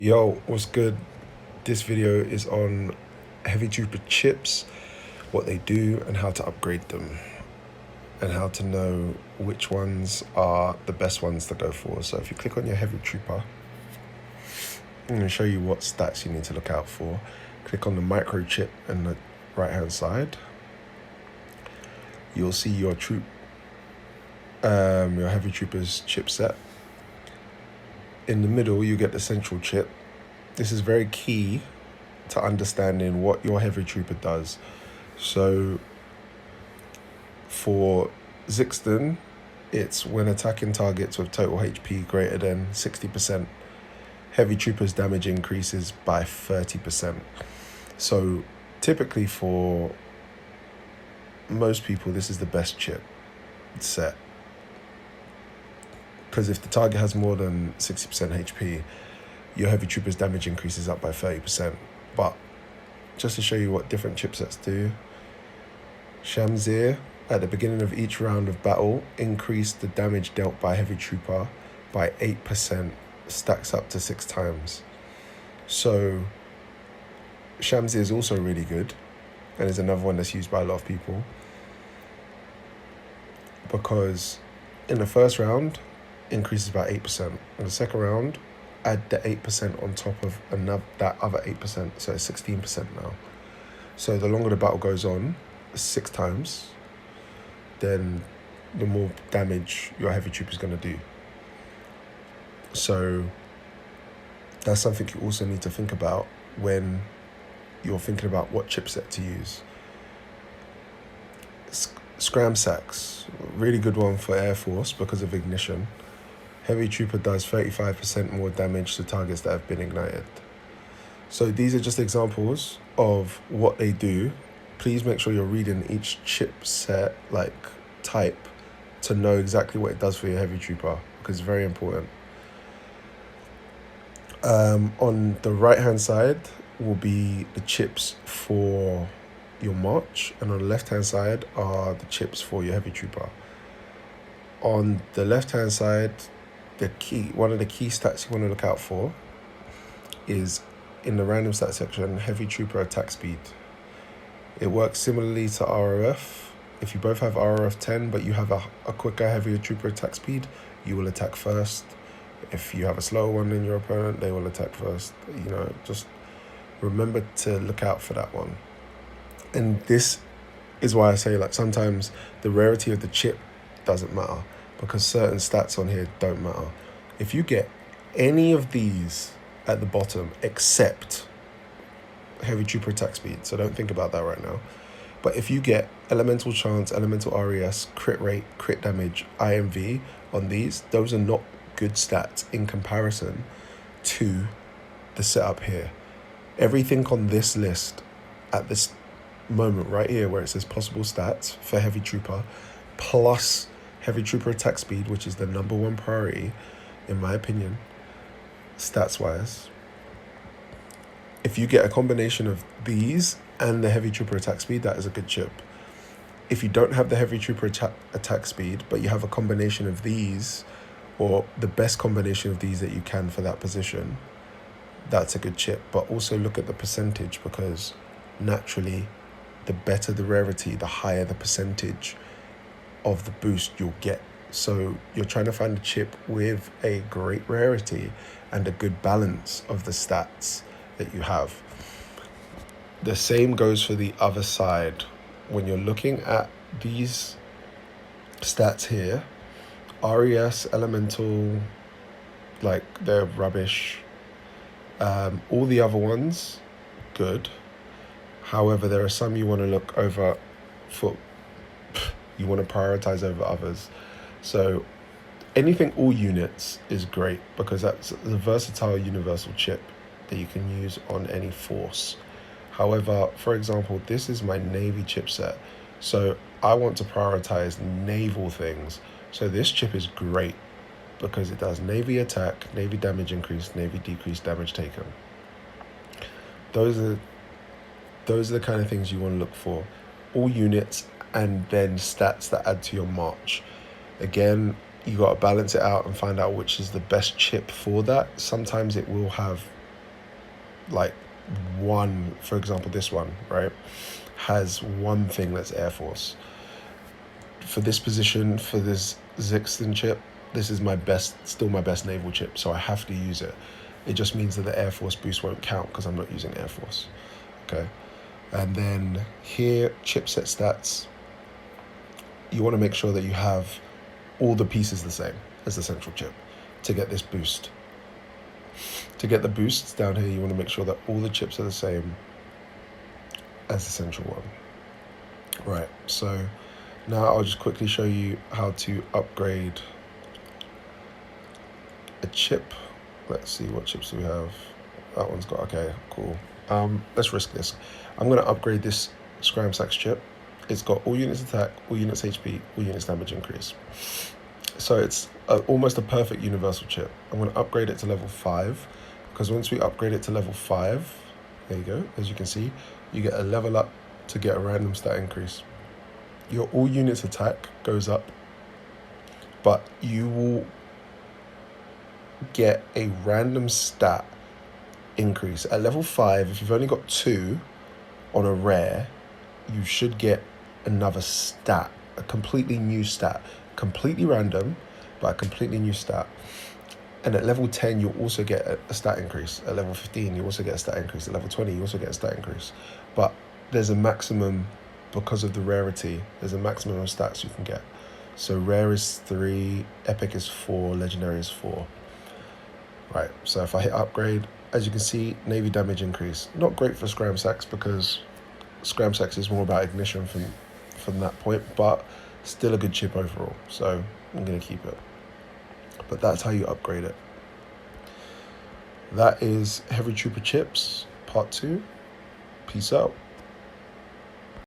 Yo, what's good? This video is on heavy trooper chips, what they do and how to upgrade them, and how to know which ones are the best ones to go for. So if you click on your heavy trooper, I'm going to show you what stats you need to look out for. Click on the microchip in the right hand side. You'll see your your heavy trooper's chipset. In the middle, you get the central chip. This is very key to understanding what your heavy trooper does. So for Zixton, it's when attacking targets with total HP greater than 60%, heavy trooper's damage increases by 30%. So typically for most people, this is the best chip set, because if the target has more than 60% HP, your heavy trooper's damage increases up by 30%. But just to show you what different chipsets do, Shamzir, at the beginning of each round of battle, increase the damage dealt by heavy trooper by 8%, stacks up to 6 times. So Shamzir is also really good, and is another one that's used by a lot of people, because in the first round, increases by 8%. In the second round, add the 8% on top of that other 8%, so it's 16% now. So the longer the battle goes on, 6 times, then the more damage your heavy trooper is going to do. So that's something you also need to think about when you're thinking about what chipset to use. Scram Sacks, really good one for Air Force because of ignition. Heavy trooper does 35% more damage to targets that have been ignited. So these are just examples of what they do. Please make sure you're reading each chipset type to know exactly what it does for your heavy trooper, because it's very important. On the right hand side will be the chips for your march, and on the left hand side are the chips for your heavy trooper. On the left hand side, one of the key stats you want to look out for is in the random stat section, heavy trooper attack speed. It works similarly to ROF. If you both have ROF 10 but you have a quicker heavy trooper attack speed, you will attack first. If you have a slower one than your opponent, they will attack first. Just remember to look out for that one. And this is why I say, sometimes the rarity of the chip doesn't matter, because certain stats on here don't matter. If you get any of these at the bottom except heavy trooper attack speed, so don't think about that right now, but if you get elemental chance, elemental RES, crit rate, crit damage, IMV on these, those are not good stats in comparison to the setup here. Everything on this list at this moment right here where it says possible stats for heavy trooper plus heavy trooper attack speed, which is the number one priority in my opinion stats wise, if you get a combination of these and the heavy trooper attack speed, that is a good chip. If you don't have the heavy trooper attack speed but you have a combination of these, or the best combination of these that you can for that position, that's a good chip. But also look at the percentage, because naturally the better the rarity, the higher the percentage of the boost you'll get. So you're trying to find a chip with a great rarity and a good balance of the stats that you have. The same goes for the other side. When you're looking at these stats here, RES, elemental, they're rubbish. All the other ones, good. However, there are some you want to look over for, you want to prioritize over others. So anything all units is great, because that's a versatile universal chip that you can use on any force. However, for example, this is my Navy chipset, so I want to prioritize naval things. So this chip is great because it does Navy attack, Navy damage increase, Navy decrease damage taken. Those are the kind of things you want to look for. All units, and then stats that add to your march. Again, you got to balance it out and find out which is the best chip for that. Sometimes it will have like one, for example, this one, right, has one thing that's Air Force. For this position, for this Zixton chip, this is still my best naval chip, so I have to use it. It just means that the Air Force boost won't count because I'm not using Air Force. Okay. And then here, chipset stats, you want to make sure that you have all the pieces the same as the central chip to get this boost. To get the boosts down here, you want to make sure that all the chips are the same as the central one. Right, so now I'll just quickly show you how to upgrade a chip. Let's see, what chips do we have? That one's got, okay, cool. Let's risk this. I'm going to upgrade this Scram Sax chip. It's got all units attack, all units HP, all units damage increase. So it's almost a perfect universal chip. I'm going to upgrade it to level 5, because once we upgrade it to level 5, there you go, as you can see, you get a level up to get a random stat increase. Your all units attack goes up, but you will get a random stat increase. At level 5, if you've only got 2 on a rare, you should get another stat, a completely new stat, completely random, but a completely new stat. And at level 10, you'll also get a stat increase. At level 15, you also get a stat increase. At level 20, you also get a stat increase. But there's a maximum, because of the rarity, there's a maximum of stats you can get. So rare is 3, epic is 4, legendary is 4. Right, so if I hit upgrade, as you can see, navy damage increase. Not great for Scram Sax, because Scram Sax is more about ignition from that point, but still a good chip overall. So I'm going to keep it. But that's how you upgrade it. That is Heavy Trooper Chips, part 2. Peace out.